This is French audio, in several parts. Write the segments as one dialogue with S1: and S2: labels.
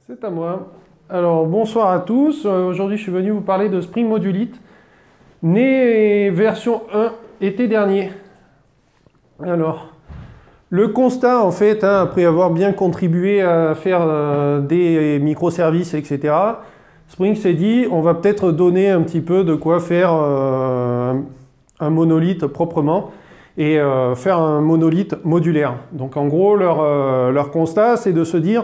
S1: C'est à moi. Alors bonsoir à tous. Aujourd'hui je suis venu vous parler de Spring Modulite, né version 1 été dernier. Alors, le constat en fait, après avoir bien contribué à faire des microservices, etc., Spring s'est dit on va peut-être donner un petit peu de quoi faire un monolithe proprement et faire un monolithe modulaire. Donc en gros leur constat c'est de se dire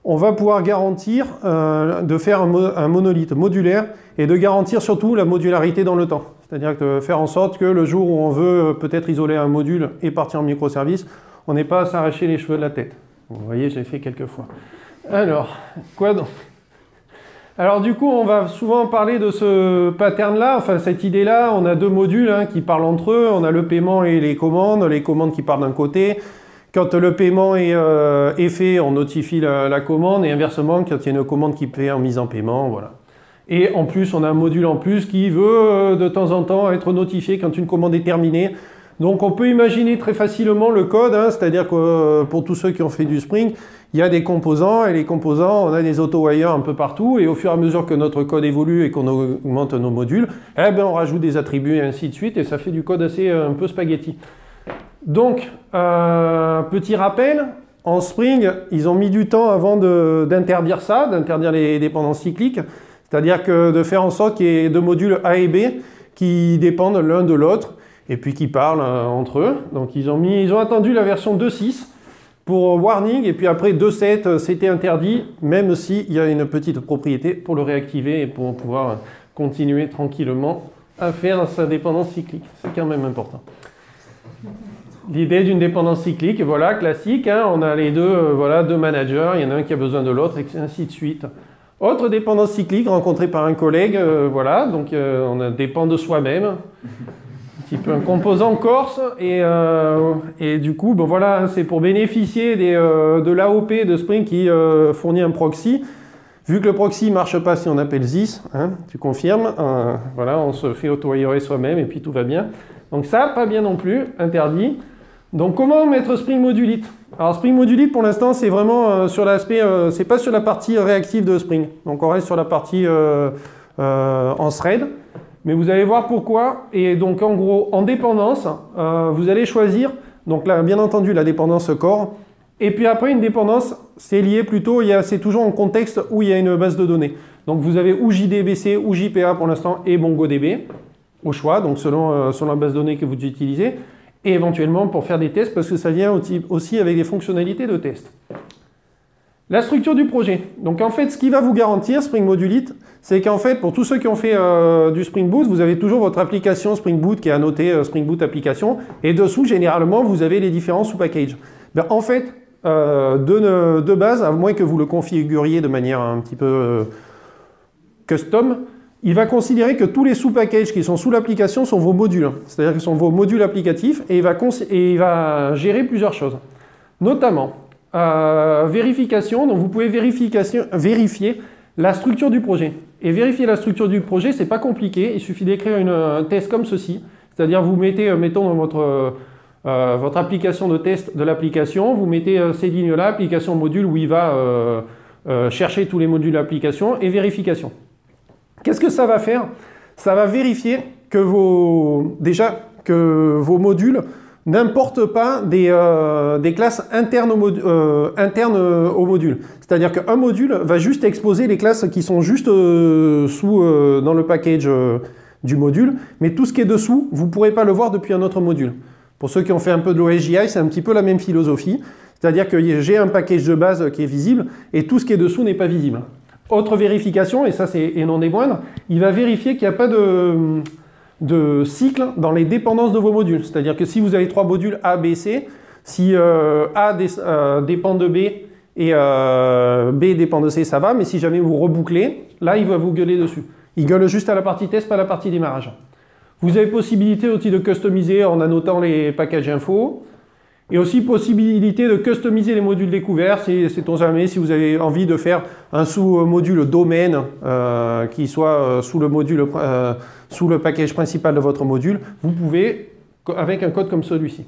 S1: on va pouvoir garantir de faire un monolithe modulaire et de garantir surtout la modularité dans le temps. C'est-à-dire de faire en sorte que le jour où on veut peut-être isoler un module et partir en microservice, on n'ait pas à s'arracher les cheveux de la tête. Vous voyez, je l'ai fait quelques fois. Alors, quoi donc? Alors du coup, on va souvent parler de ce pattern-là, enfin cette idée-là. On a deux modules qui parlent entre eux. On a le paiement et les commandes qui partent d'un côté. Quand le paiement est fait, on notifie la commande et inversement, quand il y a une commande qui fait en mise en paiement, voilà. Et en plus, on a un module en plus qui veut de temps en temps être notifié quand une commande est terminée. Donc on peut imaginer très facilement le code, c'est-à-dire que pour tous ceux qui ont fait du Spring, il y a des composants et les composants, on a des auto-wires un peu partout et au fur et à mesure que notre code évolue et qu'on augmente nos modules, eh ben, on rajoute des attributs et ainsi de suite et ça fait du code assez un peu spaghetti. Donc, petit rappel, en Spring, ils ont mis du temps avant d'interdire ça, d'interdire les dépendances cycliques, c'est-à-dire que de faire en sorte qu'il y ait deux modules A et B qui dépendent l'un de l'autre et puis qui parlent entre eux. Donc ils ont attendu la version 2.6 pour warning et puis après 2.7 c'était interdit, même s'il y a une petite propriété pour le réactiver et pour pouvoir continuer tranquillement à faire sa dépendance cyclique. C'est quand même important. L'idée d'une dépendance cyclique, voilà, classique, on a les deux, voilà, deux managers, il y en a un qui a besoin de l'autre, et ainsi de suite. Autre dépendance cyclique rencontrée par un collègue, voilà, donc on dépend de soi-même, un petit peu un composant corse, et du coup, bon voilà, c'est pour bénéficier de l'AOP de Spring qui fournit un proxy. Vu que le proxy ne marche pas si on appelle ZIS, tu confirmes, voilà, on se fait auto-wirer soi-même et puis tout va bien. Donc ça, pas bien non plus, interdit. Donc comment mettre Spring Modulite? Alors Spring Modulite pour l'instant c'est vraiment sur l'aspect, c'est pas sur la partie réactive de Spring. Donc on reste sur la partie en thread. Mais vous allez voir pourquoi. Et donc en gros en dépendance, vous allez choisir, donc là bien entendu la dépendance core. Et puis après une dépendance, c'est lié plutôt, c'est toujours en contexte où il y a une base de données. Donc vous avez ou JDBC ou JPA pour l'instant et MongoDB au choix, donc selon la base de données que vous utilisez. Et éventuellement pour faire des tests, parce que ça vient aussi avec des fonctionnalités de test. La structure du projet. Donc en fait, ce qui va vous garantir Spring Modulite, c'est qu'en fait, pour tous ceux qui ont fait du Spring Boot, vous avez toujours votre application Spring Boot qui est annotée Spring Boot application, et dessous, généralement, vous avez les différents sous-packages. En fait, de base, à moins que vous le configuriez de manière un petit peu custom, il va considérer que tous les sous-packages qui sont sous l'application sont vos modules. C'est-à-dire que ce sont vos modules applicatifs et il va gérer plusieurs choses. Notamment, vérification, donc vous pouvez vérifier la structure du projet. Et vérifier la structure du projet, c'est pas compliqué, il suffit d'écrire un test comme ceci. C'est-à-dire vous mettez, mettons dans votre application de test de l'application, vous mettez ces lignes-là, application module, où il va chercher tous les modules d'application et vérification. Qu'est-ce que ça va faire? Ça va vérifier que vos modules n'importent pas des classes internes au module. C'est-à-dire qu'un module va juste exposer les classes qui sont juste dans le package du module, mais tout ce qui est dessous, vous ne pourrez pas le voir depuis un autre module. Pour ceux qui ont fait un peu de l'OSGI, c'est un petit peu la même philosophie. C'est-à-dire que j'ai un package de base qui est visible et tout ce qui est dessous n'est pas visible. Autre vérification, et ça c'est non des moindres, il va vérifier qu'il n'y a pas de cycle dans les dépendances de vos modules. C'est-à-dire que si vous avez trois modules A, B, C, si A dépend de B et B dépend de C, ça va, mais si jamais vous rebouclez, là il va vous gueuler dessus. Il gueule juste à la partie test, pas à la partie démarrage. Vous avez possibilité aussi de customiser en annotant les packages info. Et aussi possibilité de customiser les modules découverts, sait-on jamais, si vous avez envie de faire un sous-module domaine qui soit sous le package principal de votre module, vous pouvez avec un code comme celui-ci.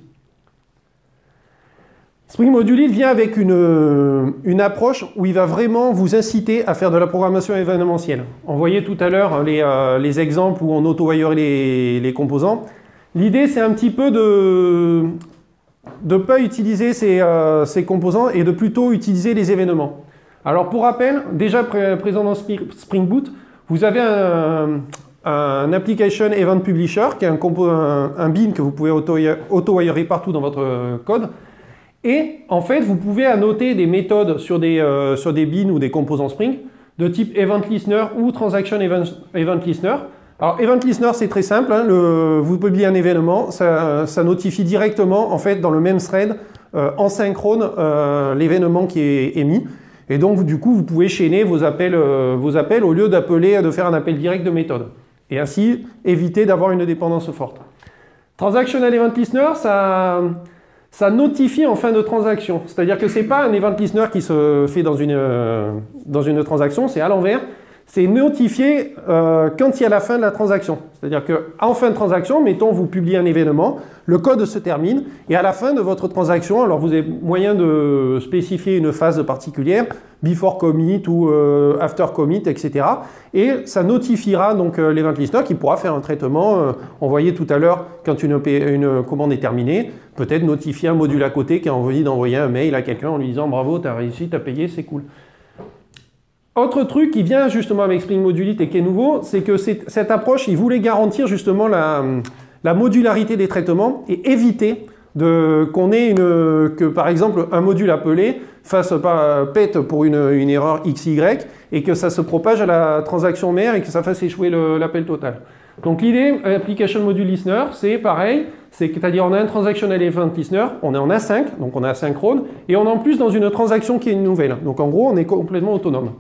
S1: Spring Modulite vient avec une approche où il va vraiment vous inciter à faire de la programmation événementielle. On voyait tout à l'heure les exemples où on auto-wirerait les composants. L'idée, c'est un petit peu de ne pas utiliser ces composants et de plutôt utiliser les événements. Alors pour rappel, déjà présent dans Spring Boot, vous avez un Application Event Publisher, qui est un bin que vous pouvez auto-wirer partout dans votre code. Et en fait, vous pouvez annoter des méthodes sur des bins ou des composants Spring de type Event Listener ou Transaction Event Listener. Alors, Event Listener, c'est très simple. Hein, vous publiez un événement, ça notifie directement, en fait, dans le même thread, en synchrone, l'événement qui est émis. Et donc, du coup, vous pouvez chaîner vos appels au lieu de faire un appel direct de méthode. Et ainsi, éviter d'avoir une dépendance forte. Transactional Event Listener, ça notifie en fin de transaction. C'est-à-dire que ce n'est pas un Event Listener qui se fait dans une transaction, c'est à l'envers. C'est notifié quand il y a la fin de la transaction. C'est-à-dire qu'en fin de transaction, mettons, vous publiez un événement, le code se termine, et à la fin de votre transaction, alors vous avez moyen de spécifier une phase particulière, before commit ou after commit, etc. Et ça notifiera donc l'Event Listener qui pourra faire un traitement. On voyait tout à l'heure, quand une commande est terminée, peut-être notifier un module à côté qui a envie d'envoyer un mail à quelqu'un en lui disant « Bravo, tu as réussi, tu as payé, c'est cool ». Autre truc qui vient justement avec Spring Modulite et qui est nouveau, c'est que cette approche, il voulait garantir justement la modularité des traitements et éviter que par exemple un module appelé pète pour une erreur XY et que ça se propage à la transaction mère et que ça fasse échouer l'appel total. Donc l'idée, Application Module Listener, c'est pareil, c'est-à-dire on a un Transactional Event Listener, on est en A5, donc on est asynchrone, et on est en plus dans une transaction qui est une nouvelle. Donc en gros, on est complètement autonome.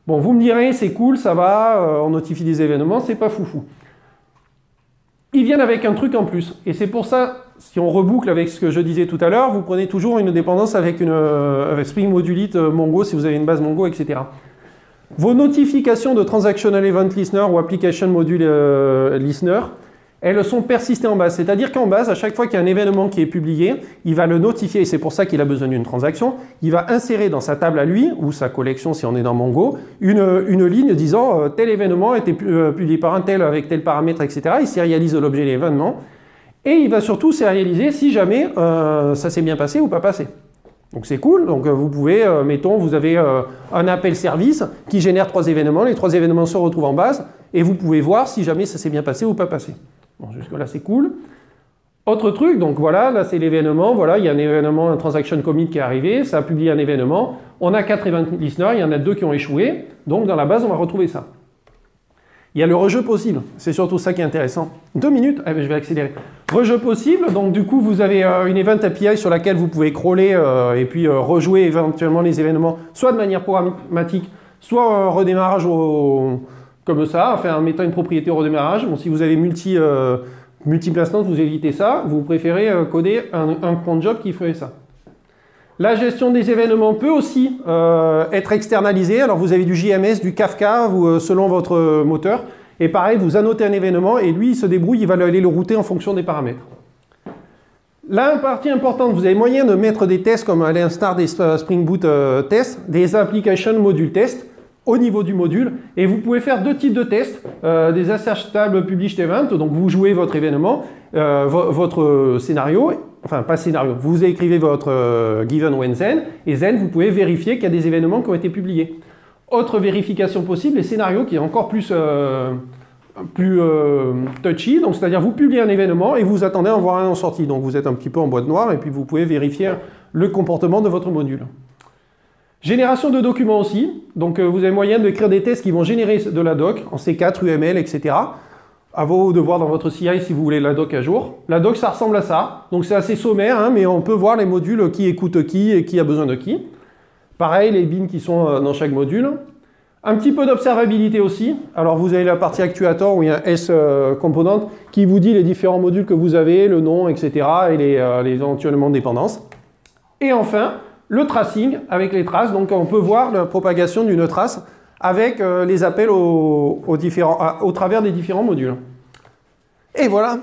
S1: Bon, vous me direz, c'est cool, ça va, on notifie des événements, c'est pas foufou. Ils viennent avec un truc en plus. Et c'est pour ça, si on reboucle avec ce que je disais tout à l'heure, vous prenez toujours une dépendance avec Spring Modulite, Mongo, si vous avez une base Mongo, etc. Vos notifications de Transactional Event Listener ou Application Module Listener, elles sont persistées en base. C'est-à-dire qu'en base, à chaque fois qu'il y a un événement qui est publié, il va le notifier, et c'est pour ça qu'il a besoin d'une transaction, il va insérer dans sa table à lui, ou sa collection si on est dans Mongo, une ligne disant tel événement a été publié par un tel avec tel paramètre, etc. Il sérialise l'objet de l'événement, et il va surtout sérialiser si jamais ça s'est bien passé ou pas passé. Donc c'est cool, donc vous pouvez, mettons, vous avez un appel service qui génère 3 événements, les 3 événements se retrouvent en base, et vous pouvez voir si jamais ça s'est bien passé ou pas passé. Bon, jusque-là, c'est cool. Autre truc, donc voilà, là c'est l'événement, voilà, il y a un événement, un transaction commit qui est arrivé, ça a publié un événement, on a 4 event listeners, il y en a 2 qui ont échoué, donc dans la base, on va retrouver ça. Il y a le rejeu possible, c'est surtout ça qui est intéressant. 2 minutes, je vais accélérer. Rejeu possible, donc du coup, vous avez une Event API sur laquelle vous pouvez crawler et puis rejouer éventuellement les événements, soit de manière programmatique, soit un redémarrage comme ça, enfin, en mettant une propriété au redémarrage. Bon, si vous avez multiple instances, vous évitez ça. Vous préférez coder un cron job qui ferait ça. La gestion des événements peut aussi être externalisée. Alors, vous avez du JMS, du Kafka, selon votre moteur. Et pareil, vous annotez un événement et lui, il se débrouille, il va aller le router en fonction des paramètres. Là, une partie importante, vous avez moyen de mettre des tests comme à l'instar des Spring Boot tests, des application module tests, au niveau du module, et vous pouvez faire 2 types de tests, des assertable published event, donc vous jouez votre événement, votre scénario, enfin pas scénario, vous écrivez votre given when then, et then vous pouvez vérifier qu'il y a des événements qui ont été publiés. Autre vérification possible, les scénarios qui est encore plus touchy, donc c'est-à-dire vous publiez un événement et vous attendez à en voir un en sortie, donc vous êtes un petit peu en boîte noire et puis vous pouvez vérifier le comportement de votre module. Génération de documents aussi, donc vous avez moyen d'écrire des tests qui vont générer de la doc en C4, UML, etc. À vous de voir dans votre CI si vous voulez la doc à jour. La doc, ça ressemble à ça, donc c'est assez sommaire, hein, mais on peut voir les modules qui écoutent qui et qui a besoin de qui. Pareil, les bins qui sont dans chaque module. Un petit peu d'observabilité aussi. Alors vous avez la partie actuator où il y a un S component qui vous dit les différents modules que vous avez, le nom, etc. et les éventuellement dépendances. Et enfin, le tracing avec les traces, donc on peut voir la propagation d'une trace avec les appels au travers des différents modules. Et voilà.